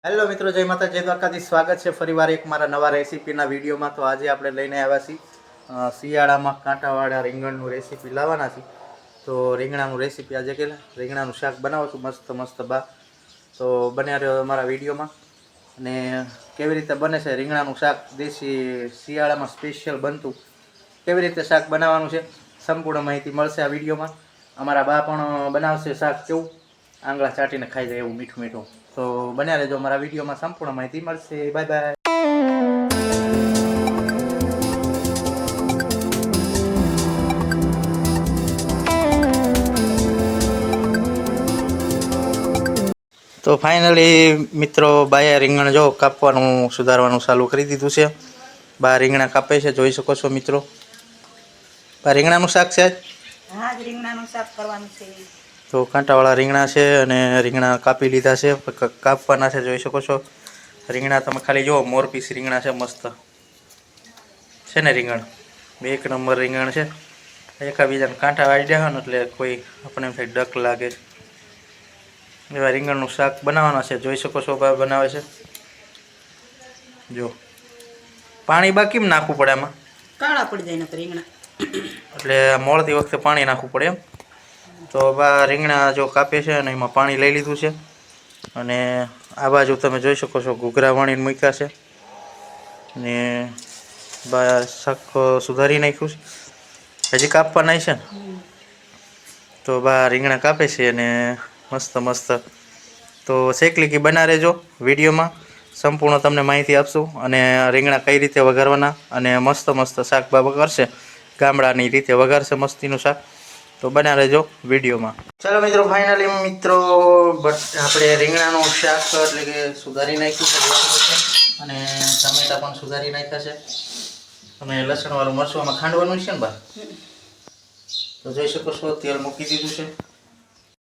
Hello મિત્રો, જય માતા, જય દ્વારકાથી. સ્વાગત છે ફરીવાર એક મારા નવા રેસીપીના વિડીયોમાં. તો આજે આપણે લઈને આવ્યા છીએ શિયાળામાં કાંટાવાળા રીંગણનું રેસીપી લાવવાના છીએ. તો રીંગણાનું રેસીપી આજે કે રીંગણાનું શાક બનાવો છું મસ્ત મસ્ત બા. તો બન્યા રહ્યો અમારા વિડીયોમાં. અને કેવી રીતે બને છે રીંગણાનું શાક, દેશી શિયાળામાં સ્પેશિયલ બનતું કેવી રીતે શાક બનાવવાનું છે સંપૂર્ણ માહિતી મળશે આ વિડીયોમાં. અમારા બા પણ બનાવશે શાક, કેવું આંગળા ચાટીને ખાઈ જાય એવું મીઠું મીઠું. તો બન્યા રહેજો, અમારા વિડીયોમાં સંપૂર્ણ માહિતી મળશે. Bye bye. તો ફાઇનલી મિત્રો, બાયા રીંગણ જો કાપવાનું સુધારવાનું ચાલુ કરી દીધું છે. બા રીંગણા કાપે છે, જોઈ શકો છો મિત્રો. બા રીંગણાનું શાક છે આજ? હા, રીંગણાનું શાક કરવાનું છે. તો કાંટાવાળા રીંગણા છે અને રીંગણા કાપી લીધા છે, કાપવાના છે, જોઈ શકો છો. રીંગણા તમે ખાલી જુઓ, મોરપીસ રીંગણા છે, મસ્ત છે ને રીંગણ, એક નંબર રીંગણ છે. એકાબીજાને કાંટા વાળી દેવાનો એટલે કોઈ આપણે એમ થાય ડક લાગે એવા રીંગણનું શાક બનાવવાના છે. જોઈ શકો છો બા બનાવે છે. જો પાણી બા કેમ નાખવું પડે આમાં? કાળા પડી જાય ને રીંગણા, એટલે મોળતી વખતે પાણી નાખવું પડે એમ. તો બા રીંગણા જો કાપે છે અને એમાં પાણી લઈ લીધું છે. અને આ બાજુ તમે જોઈ શકો છો ઘૂઘરા વણીને મૂક્યા છે. ને બા શાક સુધારી નાખ્યું છે, હજી કાપવા નહીં છે ને. તો બા રીંગણા કાપે છે અને મસ્ત મસ્ત. તો શેકલીકી બના રહેજો, વિડીયોમાં સંપૂર્ણ તમને માહિતી આપશું. અને રીંગણા કઈ રીતે વઘારવાના અને મસ્ત મસ્ત શાક બા કરશે, ગામડાની રીતે વઘારશે મસ્તીનું શાક. તો બના રહેજો વિડીયોમાં. ચાલો મિત્રો, ફાઇનલી મિત્રો આપણે રીંગણાનું શાક એટલે કે સુધારી નાખ્યું છે અને ટમેટા પણ સુધારી નાખ્યા છે. અને લસણવાળું મરચું આમાં ખાંડવાનું છે ને બા? તો જોઈ શકો છો તેલ મૂકી દીધું છે.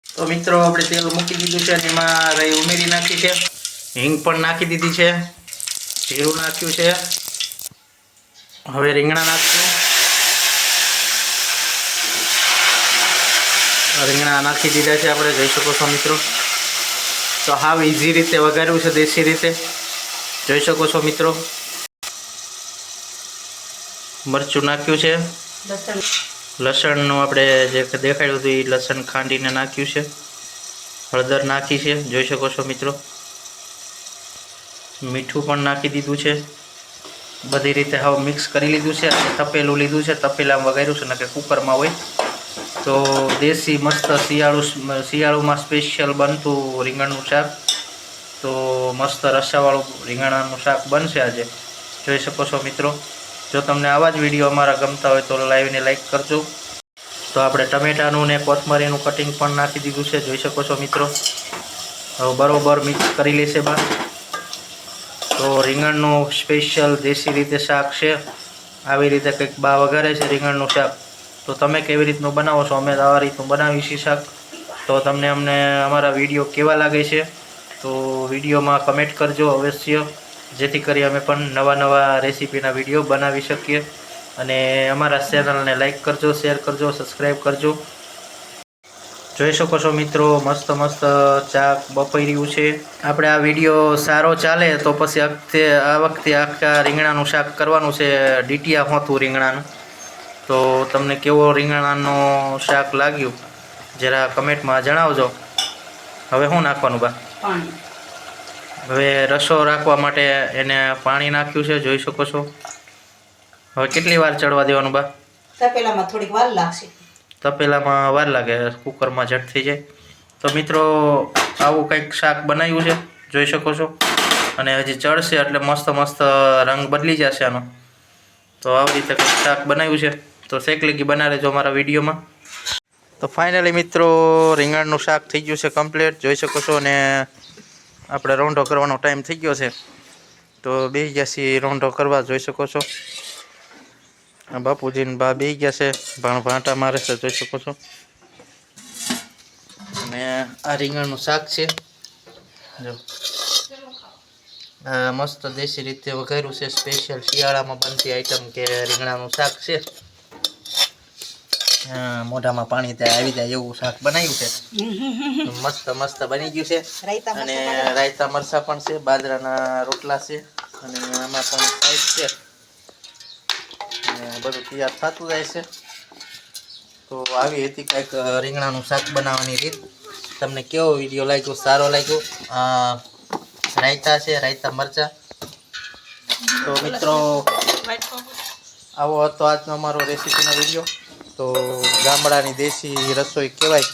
તો મિત્રો આપણે તેલ મૂકી દીધું છે અને એમાં રાઈ ઉમેરી નાખી છે, હિંગ પણ નાખી દીધી છે, જીરું નાખ્યું છે. હવે રીંગણા નાખશું. રીંગણા નાખી દીધા છે આપણે, જોઈ શકો છો મિત્રો. તો હાવ ઇઝી રીતે વઘાર્યું છે, દેશી રીતે, જોઈ શકો છો મિત્રો. મરચું નાખ્યું છે, લસણનું આપણે જે દેખાડ્યું હતું એ લસણ ખાંડીને નાખ્યું છે, હળદર નાખી છે, જોઈ શકો છો મિત્રો. મીઠું પણ નાખી દીધું છે. બધી રીતે હાવ મિક્સ કરી લીધું છે. અને તપેલું લીધું છે, તપેલામાં વઘાર્યું છે ને કે કુકરમાં હોય. તો દેશી મસ્ત શિયાળુમાં સ્પેશિયલ બનતું રીંગણનું શાક. તો મસ્ત રસાવાળું રીંગણાનું શાક બનશે આજે, જોઈ શકો છો મિત્રો. જો તમને આવા જ વિડીયો અમારા ગમતા હોય તો લાઈવને લાઈક કરજો. તો આપણે ટમેટાનું ને કોથમરીનું કટિંગ પણ નાખી દીધું છે, જોઈ શકો છો મિત્રો. હવે બરોબર મિક્સ કરી લેશે બા. તો રીંગણનું સ્પેશિયલ દેશી રીતે શાક છે. આવી રીતે કંઈક બા વઘારે છે રીંગણનું શાક. તો તમે કેવી રીતનું બનાવો છો? અમે આવા રીતનું બનાવીએ છીએ શાક. તો તમને અમારા વિડીયો કેવા લાગે છે તો વિડીયોમાં કમેન્ટ કરજો અવશ્ય, જેથી કરી અમે પણ નવા નવા રેસીપીના વિડીયો બનાવી શકીએ. અને અમારા ચેનલને લાઈક કરજો, શેર કરજો, સબસ્ક્રાઈબ કરજો. જોઈ શકો છો મિત્રો, મસ્ત મસ્ત શાક બફાઈ રહ્યું છે. આપણે આ વિડીયો સારો ચાલે તો પછી આ વખતે આખા રીંગણાનું શાક કરવાનું છે, ડીટીયા હોતું રીંગણાનું. તો તમને કેવો રીંગણાનું શાક લાગ્યું જરા કમેન્ટમાં જણાવજો. હવે શું નાખવાનું બા? પાણી. હવે રસો રાખવા માટે એને પાણી નાખ્યું છે, જોઈ શકો છો. હવે કેટલી વાર ચડવા દેવાનું બા? તપેલામાં થોડીક વાર લાગશે. તપેલામાં વાર લાગે, કુકરમાં ઝટ થઈ જાય. તો મિત્રો આવું કંઈક શાક બનાવ્યું છે, જોઈ શકો છો. અને હજી ચડશે એટલે મસ્ત મસ્ત રંગ બદલી જશે આનો. તો આવી રીતે કંઈક શાક બનાવ્યું છે. તો શેકલીકી બના રહેજો અમારા વિડીયોમાં. તો ફાઇનલી મિત્રો, રીંગણનું શાક થઈ ગયું છે કમ્પ્લીટ, જોઈ શકો છો. અને આપણે રોંઢો કરવાનો ટાઈમ થઈ ગયો છે, તો બેસી ગયા છીએ રોંઢો કરવા, જોઈ શકો છો. બાપુજીને બા બેસી ગયા છે, ભાંટા મારે છે, જોઈ શકો છો. અને આ રીંગણનું શાક છે, જો મસ્ત દેશી રીતે વઘાર્યું છે. સ્પેશિયલ શિયાળામાં બનતી આઈટમ કે રીંગણાનું શાક છે. મોઢામાં પાણી ત્યાં આવી જાય એવું શાક બનાવ્યું છે મસ્ત મસ્ત બની ગયું છે રાયતા અને મસ્ત રાયતા મરસા પણ છે બાજરાના રોટલા છે અને આમાં પણ સાઈઝ છે અને બધું તૈયાર થતું જાય છે તો આવી હતી કંઈક રીંગણાનું શાક બનાવવાની રીત તમને કેવો વિડીયો લાગ્યો સારો લાગ્યો રાયતા છે રાયતા મરચા તો મિત્રો આવો હતો આજનો અમારો રેસીપીનો વિડીયો તો ગામડાની દેશી રસોઈ કહેવાય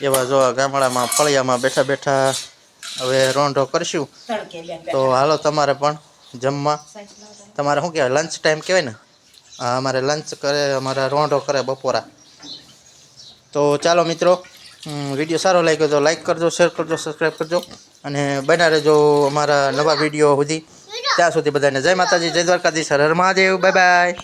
એવા જો ગામડામાં ફળિયામાં બેઠા બેઠા હવે રોંઢો કરશું તડકે બેન તો હાલો તમારે પણ જમવા તમારે શું કહેવાય લંચ ટાઈમ કહેવાય ને હા અમારે લંચ કરે અમારે રોંઢો કરે બપોરા તો ચાલો મિત્રો વિડીયો સારો લાગ્યો તો લાઈક કરજો શેર કરજો સબસ્ક્રાઈબ કરજો અને બના રહેજો અમારા નવા વિડીયો સુધી ત્યાં સુધી બધાને જય માતાજી જય દ્વારકાધીશ હર હર મહાદેવ બાય બાય